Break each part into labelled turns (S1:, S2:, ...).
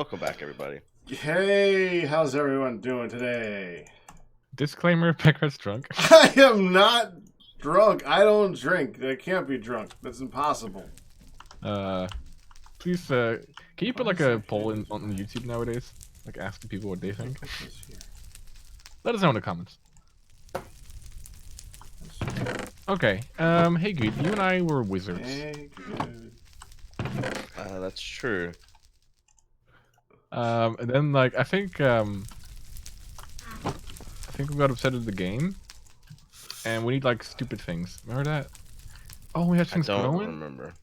S1: Welcome back, everybody.
S2: Hey, how's everyone doing today?
S3: Disclaimer, Pecker's drunk.
S2: I am not drunk. I don't drink. I can't be drunk. That's impossible.
S3: Please, can you put like a poll on YouTube nowadays? Like asking people what they think? Let us know in the comments. Okay, hey Guude, you and I were wizards.
S2: Hey, good.
S1: That's true.
S3: And then like I think we got upset at the game, and we need like stupid things. Remember that? Oh, we had things
S1: I don't
S3: growing.
S1: remember.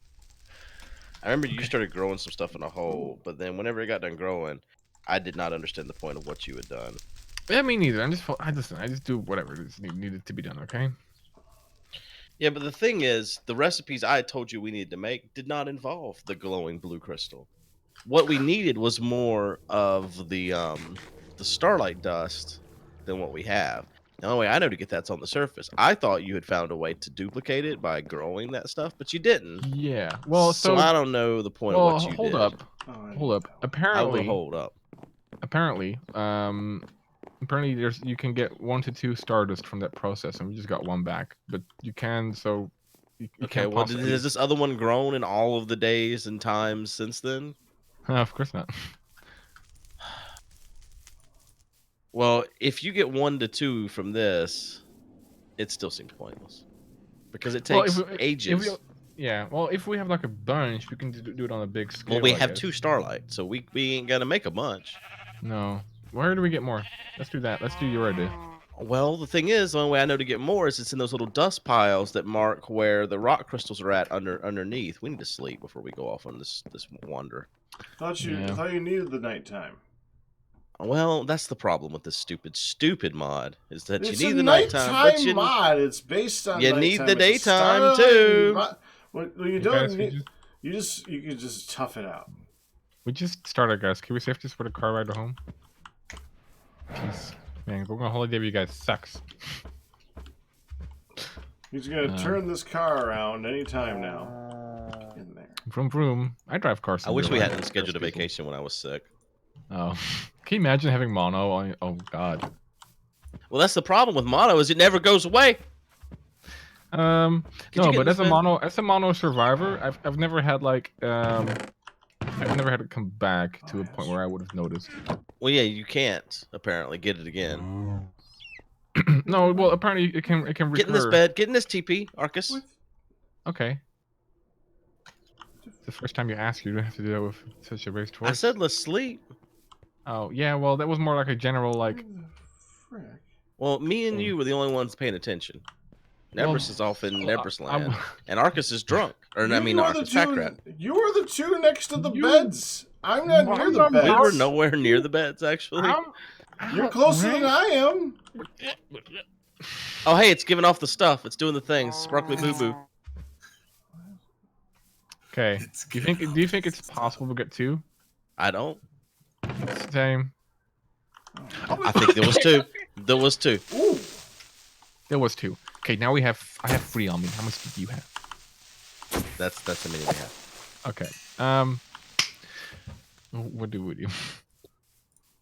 S1: I remember you started growing some stuff in a hole, but then whenever it got done growing, I did not understand the point of what you had done.
S3: Yeah, me neither. I just do whatever needed to be done. Okay.
S1: Yeah, but the thing is, the recipes I told you we needed to make did not involve the glowing blue crystal. What we needed was more of the starlight dust than what we have. The only way I know to get that's on the surface. I thought you had found a way to duplicate it by growing that stuff, but you didn't.
S3: Yeah. Well,
S1: so I don't know the point of what you
S3: hold
S1: did.
S3: up. Hold up.
S1: I will hold up.
S3: Apparently, you can get 1 to 2 stardust from that process, and we just got 1 back. But you can
S1: Okay. Well, has this other one grown in all of the days and times since then?
S3: Of course not.
S1: Well, if you get 1 to 2 from this, it still seems pointless because it takes ages.
S3: Yeah. Well, if we have like a bunch, we can do it on a big scale.
S1: Well, we have 2 starlight, so we ain't gonna make a bunch.
S3: No. Where do we get more? Let's do that. Let's do your idea.
S1: Well, the thing is, the only way I know to get more is it's in those little dust piles that mark where the rock crystals are at underneath. We need to sleep before we go off on this wander.
S2: I thought you needed the nighttime.
S1: Well, that's the problem with this stupid mod is that
S2: It's
S1: you need
S2: a
S1: the nighttime, but you
S2: mod. It's based on
S1: you
S2: nighttime.
S1: need the daytime too.
S2: Well, you don't need. You can just tough it out.
S3: We just started, guys. Can we save this for the car ride home? Jeez. Man, going on holiday with you guys sucks.
S2: He's gonna turn this car around anytime now. In there.
S3: Vroom vroom. I drive cars.
S1: I wish we hadn't scheduled a vacation when I was sick.
S3: Oh, can you imagine having mono on? Oh God.
S1: Well, that's the problem with mono is it never goes away.
S3: No, but as a mono survivor, I've never had like I've never had it come back to a point where I would have noticed.
S1: Well, yeah, you can't apparently get it again.
S3: No, well, apparently it can recur.
S1: Get in this bed. Get in this TP, Arkas.
S2: What?
S3: Okay. It's the first time you ask, you don't have to do that with such a raised voice.
S1: I said let's sleep.
S3: Oh yeah, well that was more like a general like.
S1: Well, me and you were the only ones paying attention. Nebris is off in Nebris land, and Arkas is drunk. Or I mean, Arkas pack rat.
S2: You were the 2 next to the beds. I'm not near the beds.
S1: We were nowhere near the beds, actually.
S2: You're closer than I am.
S1: Oh, hey, it's giving off the stuff. It's doing the things. Sparkly boo boo.
S3: Okay. Do you think it's possible to get 2?
S1: I don't.
S3: Same.
S1: I think there was 2. There was 2.
S2: Ooh.
S3: There was 2. Okay, now I have 3 on me. How much do you have?
S1: That's the many we have.
S3: Okay. What do we do?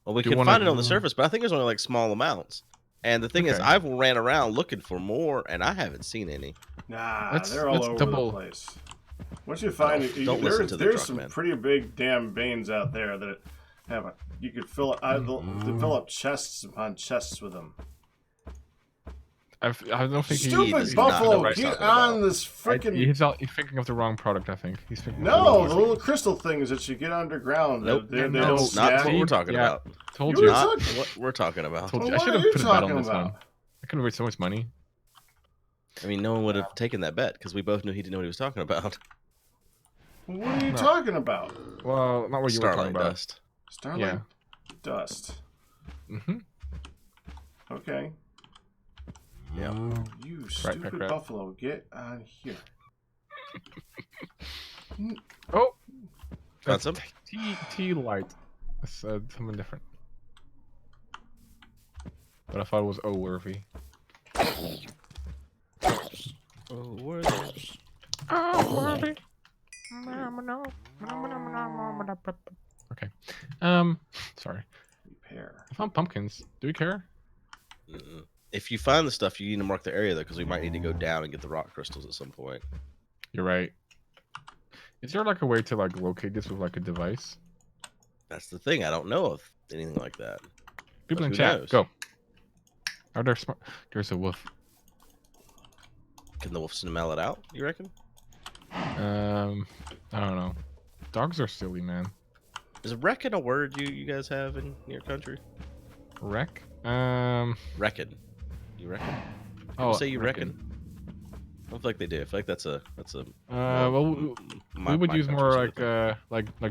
S1: Well, we can find it on the surface, but I think there's only like small amounts. And the thing is, I've ran around looking for more, and I haven't seen any.
S2: Nah, they're all over the place. Once you find it, there's some pretty big damn veins out there that have you could fill up chests upon chests with them.
S3: I don't think
S2: Stupid buffalo, get on this freaking.
S3: He's thinking of the wrong product. I think he's thinking.
S2: No, the little crystal things that you get underground.
S1: Nope,
S2: they
S1: not what we're talking about.
S3: Told you.
S1: Not what we're talking about.
S3: Told you. I should have put a bet on this one. I could have made so much money.
S1: I mean, no one would have taken that bet because we both knew he didn't know what he was talking about.
S2: What are you talking about?
S3: Well, not what you were talking about.
S1: Dust.
S2: Starlight dust.
S3: Mm-hmm.
S2: Okay.
S1: Yeah.
S2: You stupid buffalo, get on here.
S3: Oh,
S1: got some
S3: tea light. That's something different. But I thought it was worthy.
S1: Worthy.
S3: Worthy. Okay. Sorry.
S2: Repair.
S3: I found pumpkins. Do we care?
S1: If you find the stuff, you need to mark the area though, because we might need to go down and get the rock crystals at some point.
S3: You're right. Is there like a way to like locate this with like a device?
S1: That's the thing. I don't know of anything like that.
S3: People
S1: But
S3: in
S1: who
S3: chat,
S1: knows?
S3: go. Are there smart? There's a wolf.
S1: Can the wolf smell it out? You reckon?
S3: I don't know. Dogs are silly, man.
S1: Is reckon a word you guys have in your country?
S3: Wreck?
S1: Reckon. You reckon? People
S3: Oh,
S1: say you reckon. I don't feel like they do. I feel like that's a
S3: well, we would use more like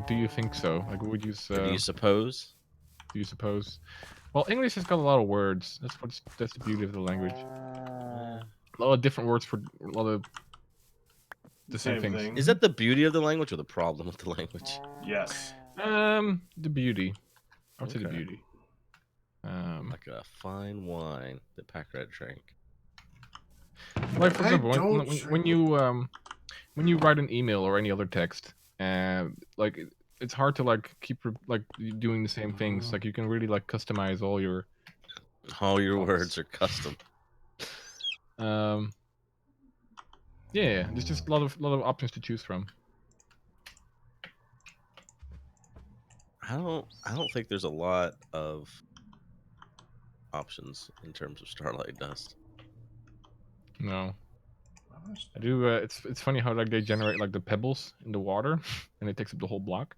S3: do you think so? Like we would use
S1: or do you suppose?
S3: Do you suppose? Well, English has got a lot of words. That's the beauty of the language. A lot of different words for a lot of the same things.
S2: Thing.
S1: Is that the beauty of the language or the problem with the language?
S2: Yes.
S3: The beauty. I would say the beauty.
S1: Like a fine wine that Packrat drank.
S3: Like for example, when you write an email or any other text, like it's hard to like keep like doing the same things. Like you can really like customize all your
S1: words are custom.
S3: Yeah, there's just a lot of options to choose from.
S1: I don't think there's a lot of options in terms of Starlight Dust.
S3: No. I do. It's funny how like they generate like the pebbles in the water, and it takes up the whole block.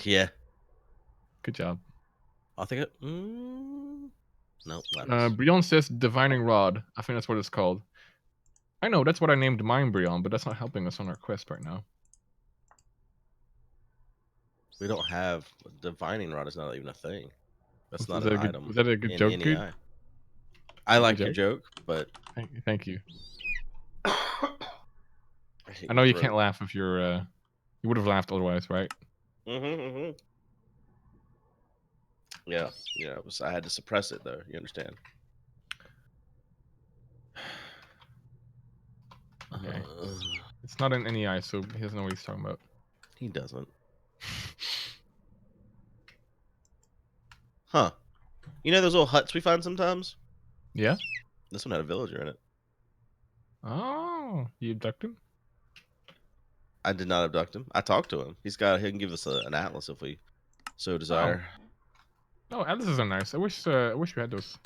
S1: Yeah.
S3: Good job.
S1: I think it. No.
S3: Brion says divining rod. I think that's what it's called. I know that's what I named mine, Brion, but that's not helping us on our quest right now.
S1: We don't have divining rod. Is not even a thing. That's not an item.
S3: Was that a good joke, Guude?
S1: I like your joke, but
S3: thank you. I know you can't laugh if you're. You would have laughed otherwise, right?
S1: Yeah. I had to suppress it though. You understand?
S3: Okay. It's not in any eye, so he doesn't know what he's talking about.
S1: He doesn't. Huh. You know those little huts we find sometimes?
S3: Yeah.
S1: This one had a villager in it.
S3: Oh, you abduct him?
S1: I did not abduct him. I talked to him. He can give us an atlas if we so desire.
S3: Oh, atlases are nice. I wish we had those.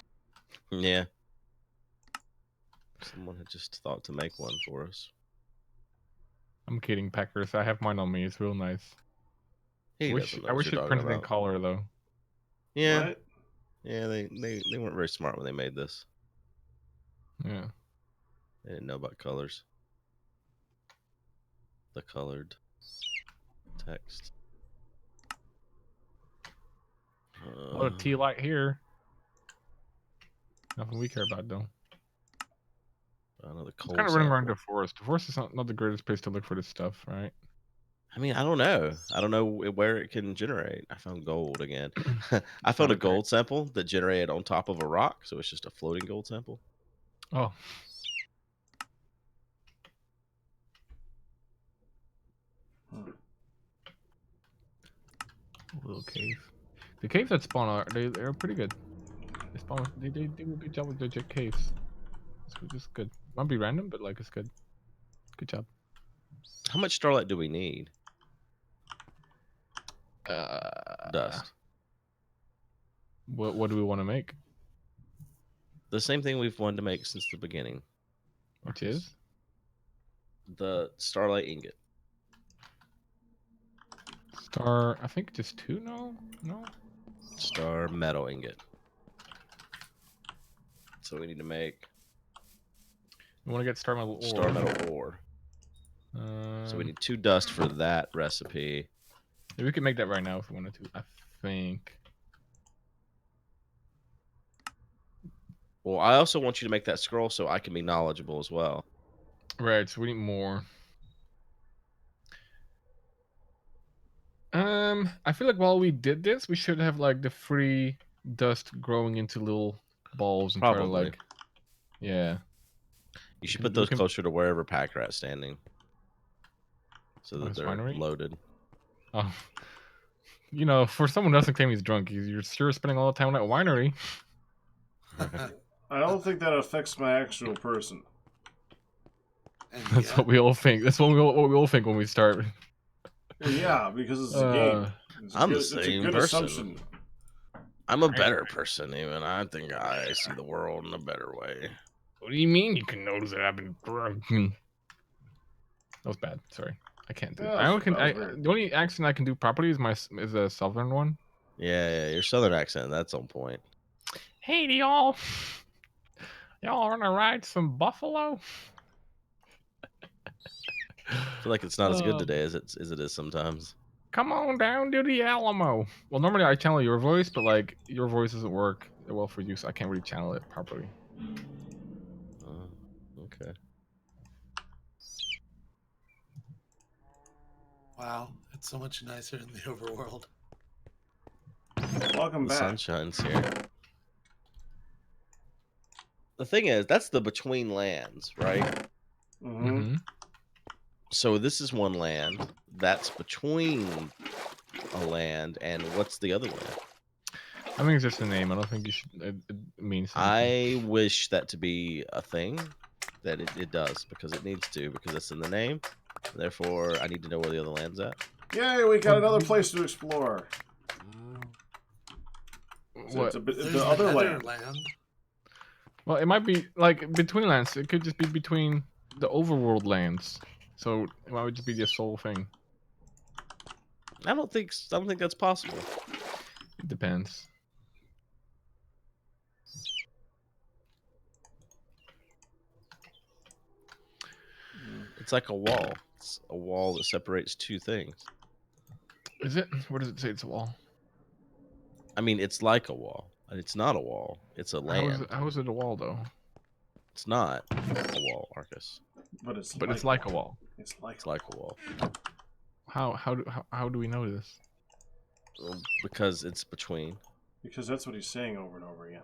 S1: Yeah. Someone had just thought to make one for us.
S3: I'm kidding, Packers. I have mine on me. It's real nice. I wish it printed in color though.
S1: Yeah. What? Yeah, they weren't very smart when they made this.
S3: Yeah.
S1: They didn't know about colors. The colored text.
S3: A lot of tea light here. Nothing we care about though.
S1: Another
S3: cold. Kind of running around the forest. The forest is not the greatest place to look for this stuff, right?
S1: I mean, I don't know. I don't know where it can generate. I found gold again. I found a gold sample that generated on top of a rock, so it's just a floating gold sample.
S3: Oh. A little cave. The caves that spawn are they're pretty good. They spawn. They do a good job with the caves. It's good. Might be random, but like it's good. Good job.
S1: How much Starlight do we need? Dust.
S3: What do we want to make?
S1: The same thing we've wanted to make since the beginning.
S3: Which is?
S1: The Starlight ingot.
S3: I think just 2, no?
S1: Star metal ingot. So we need to make...
S3: We want to get star metal ore.
S1: Star metal ore. So we need 2 dust for that recipe.
S3: Yeah, we could make that right now if we wanted to, I think.
S1: Well, I also want you to make that scroll so I can be knowledgeable as well.
S3: Right, so we need more. I feel like while we did this, we should have like the free dust growing into little balls and try to like... Yeah.
S1: You should put those closer to wherever Packrat's standing. So that they're loaded.
S3: Oh. You know, for someone who doesn't claim he's drunk, you're sure spending all the time at a winery.
S2: I don't think that affects my actual person.
S3: That's what we all think. That's what we all think when we start.
S2: Well, yeah, because it's a game.
S1: I'm the same
S2: it's a good
S1: person.
S2: assumption.
S1: I'm a better person, even. I think I see the world in a better way.
S3: What do you mean you can notice that I've been drunk? That was bad. Sorry, I can't do it. The only accent I can do properly is a southern one.
S1: Yeah, your southern accent. That's on point.
S3: Hey, y'all. Y'all wanna ride some buffalo?
S1: I feel like it's not as good today as it is sometimes.
S3: Come on down to the Alamo. Well, normally I channel your voice, but like your voice doesn't work well for you, so I can't really channel it properly.
S1: Okay.
S4: Wow, it's so much nicer in the overworld.
S2: Welcome back.
S1: The sunshine's here. The thing is, that's the between lands, right?
S2: Mm-hmm.
S1: So this is one land that's between a land, and what's the other land?
S3: I think it's just a name. I don't think you should. It means something.
S1: I wish that to be a thing. That it does, because it needs to, because it's in the name. Therefore, I need to know where the other land's at.
S2: Yay, we got another place to explore.
S3: What?
S2: The other land.
S3: Well, it might be like between lands. It could just be between the overworld lands. So it might just be the sole thing.
S1: I don't think that's possible.
S3: It depends.
S1: It's like a wall. It's a wall that separates two things.
S3: Is it? Where does it say it's a wall?
S1: I mean, it's like a wall. It's not a wall. It's a land.
S3: How is it a wall, though?
S1: It's not a wall, Arkas.
S2: But it's
S3: like a wall.
S2: It's
S1: like a wall.
S3: How do we know this?
S1: Well, because it's between.
S2: Because that's what he's saying over and over again.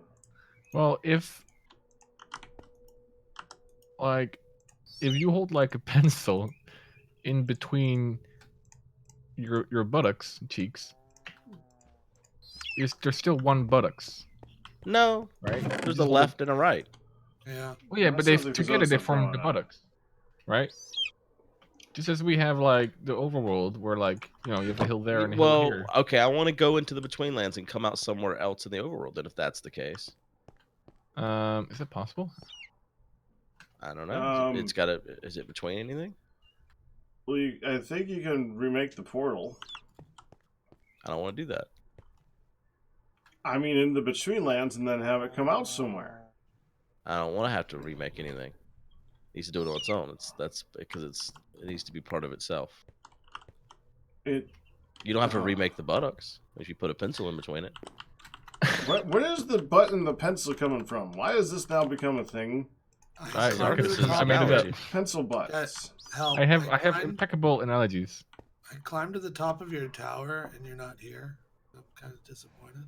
S3: Well, if you hold like a pencil in between your buttocks cheeks, there's still one buttocks.
S1: No,
S3: right?
S1: There's a left and a right.
S4: Yeah.
S3: Well, yeah, but together they form the buttocks, right? Just as we have like the overworld, where like you have the hill there and the hill here.
S1: Okay, I want to go into the between lands and come out somewhere else in the overworld. And if that's the case,
S3: is it possible?
S1: I don't know. It's got to. Is it between anything?
S2: Well, I think you can remake the portal.
S1: I don't want to do that.
S2: I mean, in the between lands, and then have it come out somewhere.
S1: I don't want to have to remake anything. It needs to do it on its own. That's because it needs to be part of itself. You don't have to remake the buttocks if you put a pencil in between it.
S2: Where is the butt and the pencil coming from? Why has this now become a thing?
S3: I made it up.
S2: Pencil butts.
S3: I have impeccable analogies.
S4: I climbed to the top of your tower and you're not here. I'm kind of disappointed.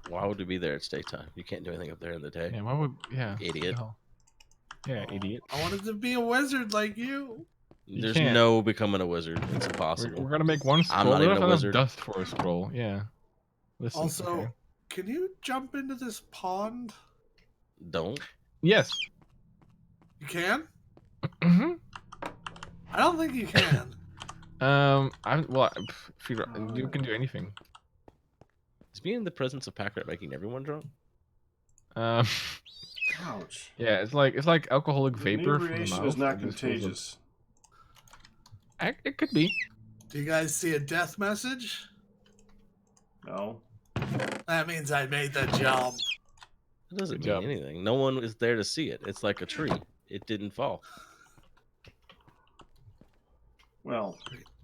S1: Why would we be there? It's daytime. You can't do anything up there in the day.
S3: Yeah, why would? Yeah.
S1: Idiot.
S3: Yeah, idiot.
S4: I wanted to be a wizard like you.
S1: There's no becoming a wizard. It's impossible.
S3: We're gonna make one scroll.
S1: I'm not even a wizard.
S3: Dust for a scroll. Yeah. Listen,
S4: also, can you jump into this pond?
S1: Don't.
S3: Yes.
S4: You can?
S3: Mm-hmm.
S4: I don't think you can.
S3: You can do anything.
S1: Is being in the presence of Packrat making everyone drunk?
S2: Ouch.
S3: Yeah, it's like alcoholic vapor from the mouth.
S2: Is not contagious.
S3: It could be.
S4: Do you guys see a death message?
S2: No.
S4: That means I made the jump.
S1: It doesn't mean anything. No one is there to see it. It's like a tree. It didn't fall.
S2: Well,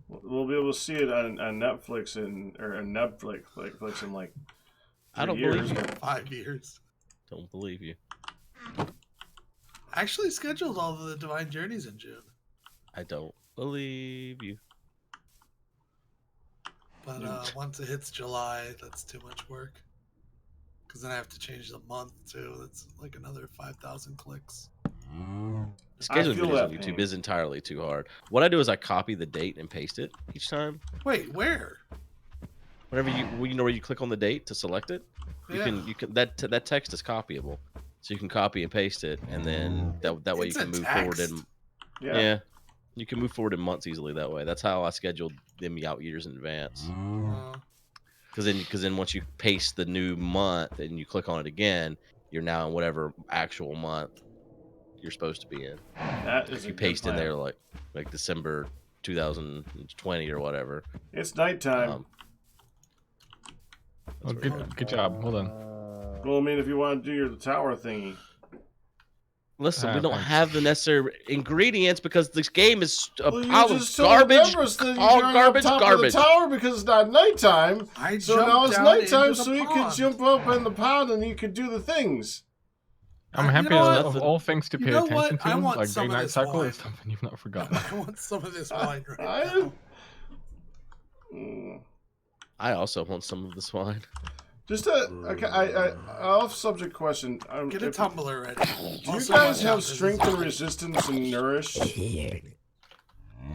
S2: we'll be able to see it on Netflix in like
S1: I don't believe you.
S4: 5 years.
S1: Don't believe you.
S4: I actually scheduled all of the Divine Journeys in June.
S1: I don't believe you.
S4: But once it hits July, that's too much work. Because then I have to change the month too. That's like another 5,000 clicks.
S1: Scheduling videos on YouTube is entirely too hard. What I do is I copy the date and paste it each time.
S4: Wait, where?
S1: whenever you know where you click on the date to select it, you can that text is copyable, so you can copy and paste it, and then that way you can move forward in. Yeah, you can move forward in months easily that way. That's how I scheduled them out years in advance. Because then once you paste the new month and you click on it again, you're now in whatever actual month you're supposed to be in.
S2: That is
S1: if you paste in there like December 2020 or whatever.
S2: It's nighttime.
S3: Oh, good job. Hold on.
S2: Well, I mean, if you want to do your tower thingy.
S1: Listen, we don't have the necessary ingredients because this game is a
S2: well,
S1: pile of garbage. All garbage,
S2: garbage. The tower because it's not nighttime. So now it's nighttime, so you can jump up in the pond and you can do the things.
S3: I'm happy of all things to pay attention to.
S4: I want
S3: like
S4: some
S3: day-night
S4: of this
S3: cycle
S4: wine.
S3: is something you've not forgotten.
S4: I want some of this wine right now.
S1: I also want some of this wine.
S2: Just a off-subject question.
S4: Get a tumbler ready.
S2: Do you guys have strength and resistance and nourished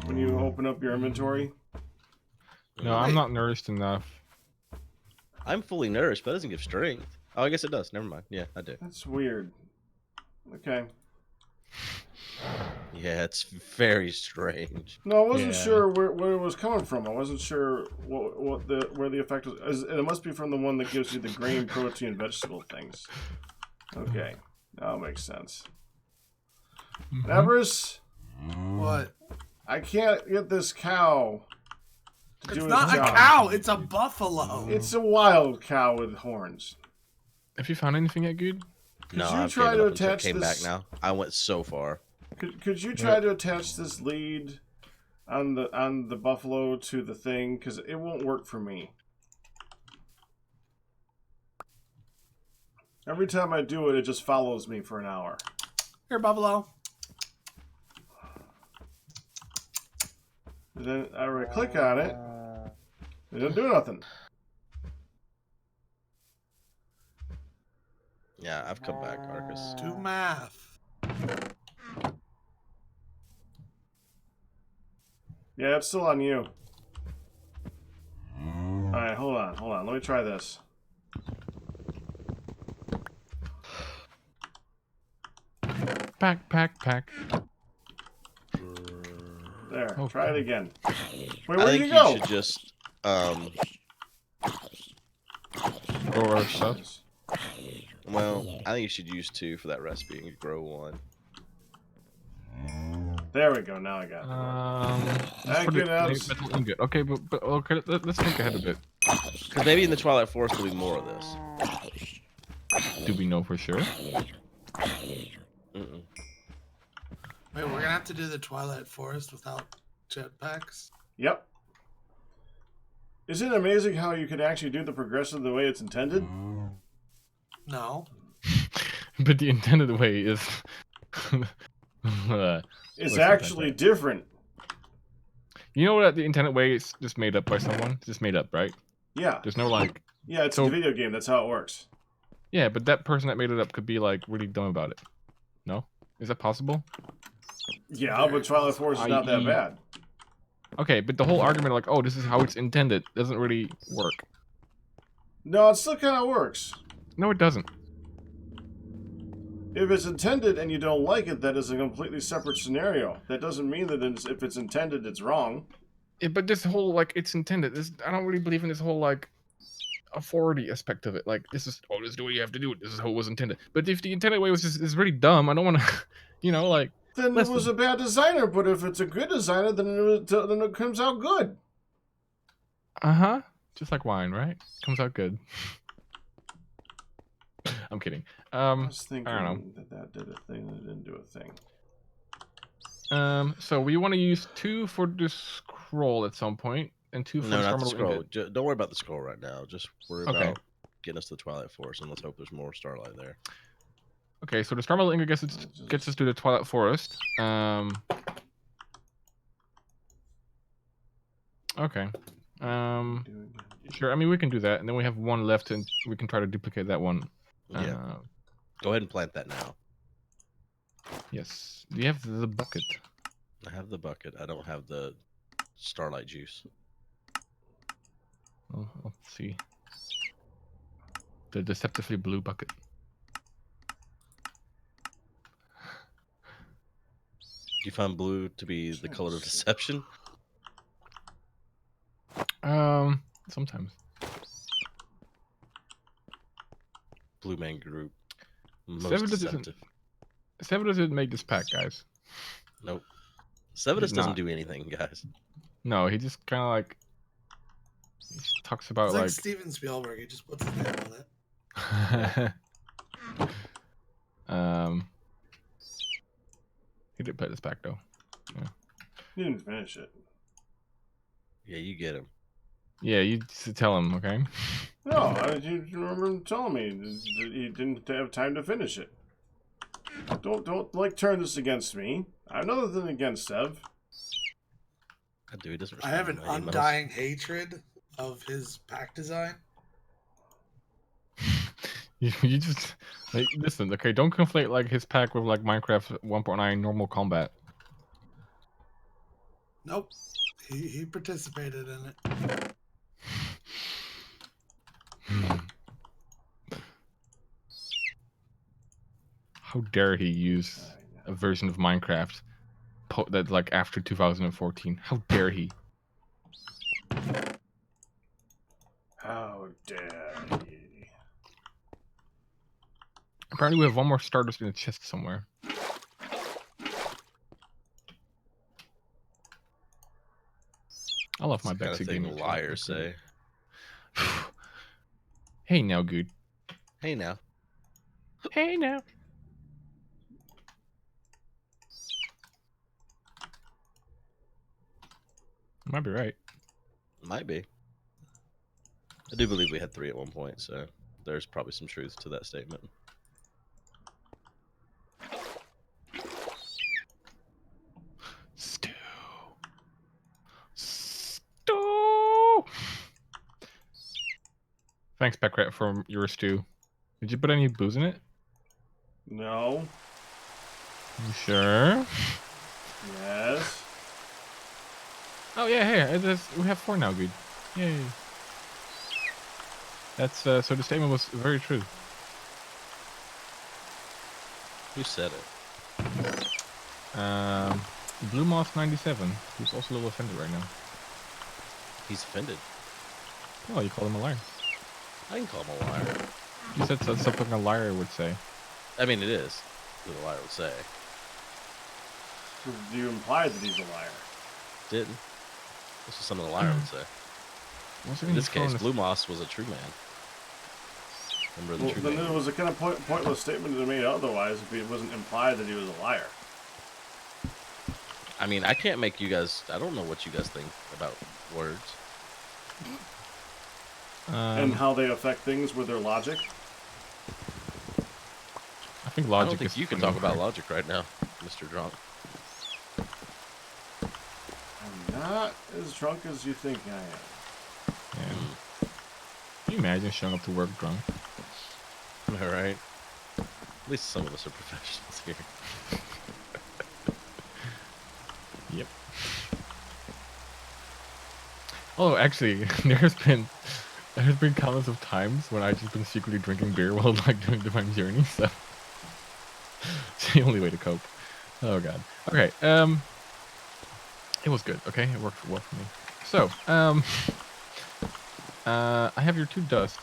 S2: when you open up your inventory?
S3: No, I'm not nourished enough.
S1: I'm fully nourished, but it doesn't give strength. Oh, I guess it does. Never mind. Yeah, I do.
S2: That's weird. Okay.
S1: Yeah, it's very strange.
S2: No, I wasn't sure where it was coming from. I wasn't sure where the effect was. It must be from the one that gives you the grain, protein, vegetable things. Okay, that makes sense. Nebris,
S4: what?
S2: I can't get this cow.
S4: It's not a cow. It's a buffalo.
S2: It's a wild cow with horns.
S3: Have you found anything yet, Guude?
S1: No, I've try to attach came back now. I went so far.
S2: Could you try to attach this lead on the buffalo to the thing? Because it won't work for me. Every time I do it, it just follows me for an hour.
S4: Here, buffalo.
S2: And then I right-click on it. It doesn't do nothing.
S1: Yeah, I've come back, Arkas.
S4: Do math.
S2: Yeah, it's still on you. Alright, hold on. Let me try this.
S3: Pack.
S2: There, try it again. Wait, where
S1: I
S2: did
S1: think
S2: you go?
S1: You should just
S3: grow stuff.
S1: Well, I think you should use 2 for that recipe and you grow 1.
S2: There we go. Now I got it.
S3: Ingot. Okay, but okay, let's think ahead a bit.
S1: Because maybe in the Twilight Forest there'll be more of this.
S3: Do we know for sure?
S4: Wait, we're gonna have to do the Twilight Forest without jetpacks?
S2: Yep. Isn't it amazing how you can actually do the progression the way it's intended?
S4: No.
S3: But the intended way is...
S2: it's actually different.
S3: You know what the intended way is just made up by someone? It's just made up, right?
S2: Yeah.
S3: There's no like...
S2: Yeah, it's a video game. That's how it works.
S3: Yeah, but that person that made it up could be like really dumb about it. No? Is that possible?
S2: Yeah, but Twilight Forest is not that bad.
S3: Okay, but the whole argument like, oh, this is how it's intended doesn't really work. No,
S2: it still kind of works.
S3: No, it doesn't.
S2: If it's intended and you don't like it, that is a completely separate scenario. That doesn't mean that if it's intended, it's wrong.
S3: Yeah, but this whole, like, it's intended. I don't really believe in this whole, like, authority aspect of it. Like, this is what you have to do. This is how it was intended. But if the intended way was just is really dumb, I don't want to, you know, like...
S2: Then it was a bad designer, but if it's a good designer, then it comes out good.
S3: Uh-huh. Just like wine, right? Comes out good. I'm kidding.
S2: I was thinking I don't know. that did a thing and it didn't do a thing.
S3: So we want to use 2 for the scroll at some point, and 2 for
S1: the scroll. Don't worry about the scroll right now. Just worry about getting us to the Twilight Forest, and let's hope there's more Starlight there.
S3: Okay, so the Starlight Ingot gets us to the Twilight Forest. Okay. Sure. I mean, we can do that, and then we have 1 left, and we can try to duplicate that one.
S1: Yeah. Go ahead and plant that now.
S3: Yes. Do you have the bucket?
S1: I have the bucket. I don't have the Starlight juice.
S3: Let's see. The deceptively blue bucket.
S1: Do you find blue to be the color of deception?
S3: Sometimes.
S1: Blue man group. Most
S3: Seven
S1: deceptive.
S3: doesn't make this pack, guys.
S1: Nope. Sevidus doesn't
S3: not.
S1: do anything, guys.
S3: No, he just kind of like he just talks about
S4: It's
S3: like
S4: Steven Spielberg. He just puts his name on it.
S3: He did play this pack though. Yeah.
S2: He didn't finish it.
S1: Yeah, you get him.
S3: Yeah, you just tell him, okay?
S2: No, you remember him telling me that he didn't have time to finish it. Don't like turn this against me. I have nothing against Sev.
S1: I do. He doesn't.
S4: I have an
S1: respond to my emails.
S4: undying hatred of his pack design.
S3: You just like listen, okay? Don't conflate like his pack with like Minecraft 1.9 normal combat.
S4: Nope, he participated in it.
S3: How dare he use a version of Minecraft that like after 2014? How dare he?
S2: How dare he?
S3: Apparently, we have one more Stardust in a chest somewhere. I love my
S1: That's the
S3: backseat
S1: kind of
S3: gaming.
S1: thing liars say.
S3: Hey now, Guude.
S1: Hey now.
S3: Hey now. Might be right.
S1: Might be. I do believe we had 3 at one point, so there's probably some truth to that statement.
S3: Stew. Thanks, Packrat, for your stew. Did you put any booze in it?
S2: No.
S3: You sure?
S2: Yes.
S3: Oh yeah, hey, we have 4 now, Guude. Yay. That's so the statement was very true.
S1: Who said it?
S3: Blue Moss 97, who's also a little offended right now.
S1: He's offended.
S3: Oh, you called him a liar.
S1: I can call him a liar.
S3: You said something a liar would say.
S1: I mean, it is what a liar would say.
S2: You implied that he's a liar.
S1: Didn't. This is something a liar would say. In this case, Blue Moss was a true man. Remember the true
S2: then
S1: man.
S2: it was a kind of pointless statement to me otherwise if it wasn't implied that he was a liar.
S1: I mean, I can't make you guys... I don't know what you guys think about words.
S2: And how they affect things with their logic.
S3: I think
S1: I
S3: logic
S1: don't think
S3: is
S1: you can talk about logic right now, Mr. Drunk.
S2: I'm not as drunk as you think I am.
S3: Yeah. Can you imagine showing up to work drunk?
S1: Am I right? At least some of us are professionals here.
S3: Yep. Oh, actually, there's been countless of times when I've just been secretly drinking beer while like doing Divine Journey, so it's the only way to cope. Oh god. Okay, it was good, okay? It worked well for me. So, I have your 2 dust.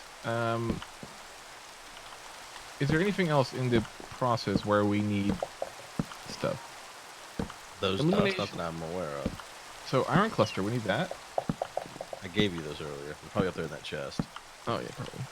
S3: Is there anything else in the process where we need stuff?
S1: Those dust, nothing I'm aware of.
S3: So, Iron Cluster, we need that.
S1: I gave you those earlier. They're probably up there in that chest.
S3: Oh yeah, probably.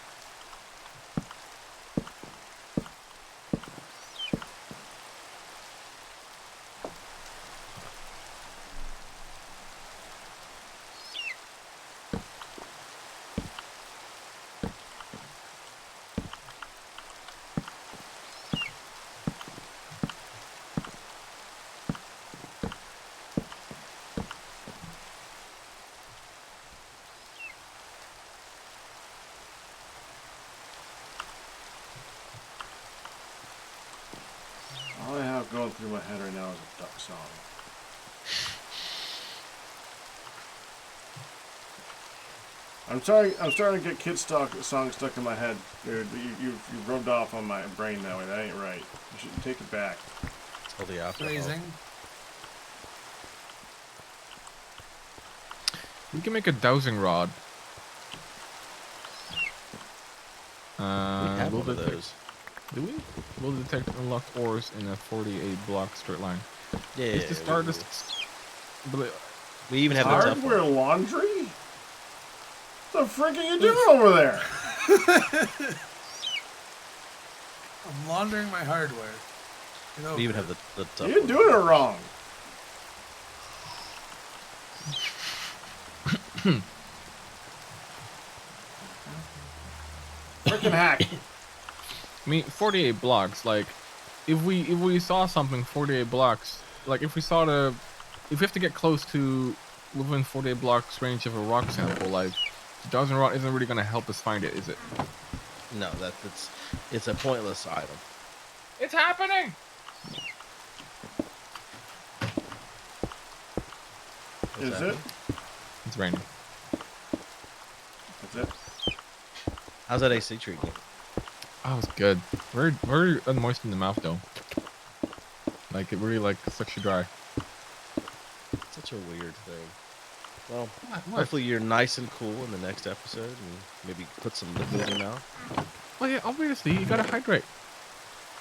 S2: All I have going through my head right now is a duck song. I'm sorry. I'm starting to get songs stuck in my head. Dude, you rubbed off on my brain that way. That ain't right. You should take it back.
S1: Tell the alcohol.
S4: Phrasing.
S3: We can make a dowsing rod.
S1: We have
S3: we'll
S1: one of
S3: detect,
S1: those.
S3: do we? We'll detect unlocked ores in a 48 block straight line.
S1: Yeah.
S3: It's the stardust.
S1: We even have the tough
S2: Hardware
S1: one.
S2: laundry? What the frick are you doing over there?
S4: I'm laundering my hardware.
S1: We even have the tough
S2: You're
S1: one.
S2: doing it wrong. Frickin' hack.
S3: I mean, 48 blocks. Like, if we saw something 48 blocks, like if we have to get close to within 48 blocks range of a rock sample, like the dowsing rod isn't really gonna help us find it, is it?
S1: No, it's a pointless item.
S3: It's happening.
S2: Is it?
S3: It's raining.
S2: That's it.
S1: How's that AC treating you?
S3: Oh, it's good. Very unmoist in the mouth though. Like it really like sucks you dry.
S1: Such a weird thing. Well,
S3: What?
S1: hopefully you're nice and cool in the next episode, and maybe put some liquid in your mouth.
S3: Well, yeah, obviously you gotta hydrate.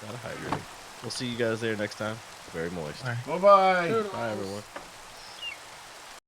S1: Gotta hydrate. We'll see you guys there next time. Very moist.
S3: Bye.
S2: Bye-bye.
S1: Bye, everyone.